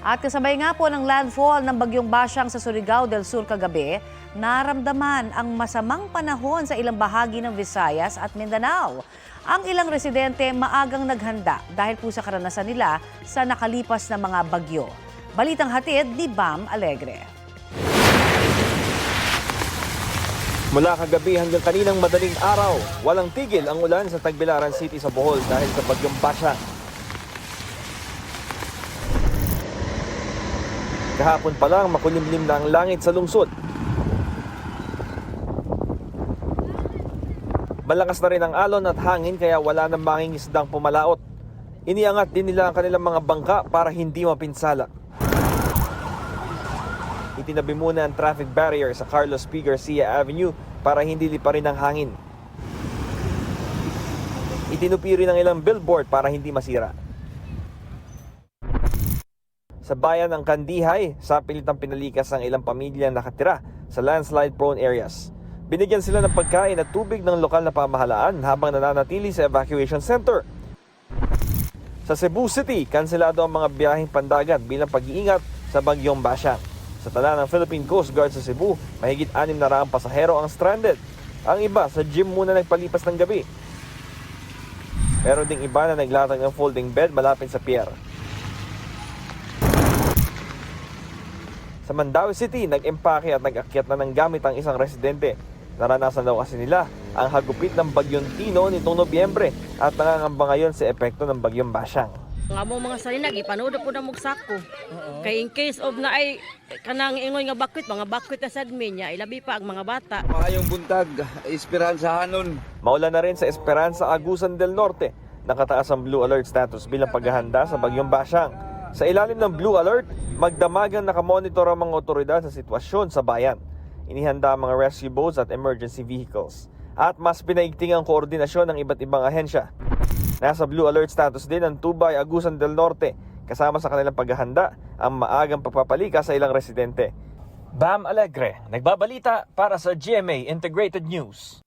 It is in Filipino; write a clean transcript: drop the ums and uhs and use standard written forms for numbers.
At kasabay nga po ng landfall ng bagyong Basyang sa Surigao del Sur kagabi, naramdaman ang masamang panahon sa ilang bahagi ng Visayas at Mindanao. Ang ilang residente maagang naghanda dahil po sa karanasan nila sa nakalipas na mga bagyo. Balitang hatid ni Bam Alegre. Mula kagabi hanggang kaninang madaling araw, walang tigil ang ulan sa Tagbilaran City sa Bohol dahil sa bagyong Basyang. Kahapon pa lang makulimlim na ang langit sa lungsod. Malakas na rin ang alon at hangin kaya wala nang mangingisdang pumalaot. Iniangat din nila ang kanilang mga bangka para hindi mapinsala. Itinabi muna ang traffic barrier sa Carlos P. Garcia Avenue para hindi liparin ang hangin. Itinupi rin ang ilang billboard para hindi masira. Sa bayan ng Kandihay, sa pilitang pinalikas ang ilang pamilyang nakatira sa landslide-prone areas. Binigyan sila ng pagkain at tubig ng lokal na pamahalaan habang nananatili sa evacuation center. Sa Cebu City, kanselado ang mga biyaheng pandagat bilang pag-iingat sa bagyong Basyang. Sa tala ng Philippine Coast Guard sa Cebu, mahigit 600 pasahero ang stranded. Ang iba sa gym muna nagpalipas ng gabi. Meron ding iba na naglatag ng folding bed malapit sa pier. Sa Mandaue City, nag-empake at nag-akyat na ng gamit ang isang residente. Naranasan daw kasi nila ang hagupit ng bagyong Tino nitong Nobyembre at nangangamba ngayon sa epekto ng bagyong Basyang. Nga mo mga salinag, ipanood po na mong sako. Kay in case of na ay kanang ingoy nga bakwit, mga bakwit na sad minya, ilabi pa ang mga bata. Maayong buntag, Esperanza Hanon. Maulan na rin sa Esperanza, Agusan del Norte. Nakataas ang blue alert status bilang paghahanda sa bagyong Basyang. Sa ilalim ng blue alert, magdamagang nakamonitor ang mga otoridad sa sitwasyon sa bayan. Inihanda ang mga rescue boats at emergency vehicles. At mas pinaigting ang koordinasyon ng iba't ibang ahensya. Nasa blue alert status din ang Tubay, Agusan del Norte. Kasama sa kanilang paghahanda ang maagang pagpapalika sa ilang residente. Bam Alegre, nagbabalita para sa GMA Integrated News.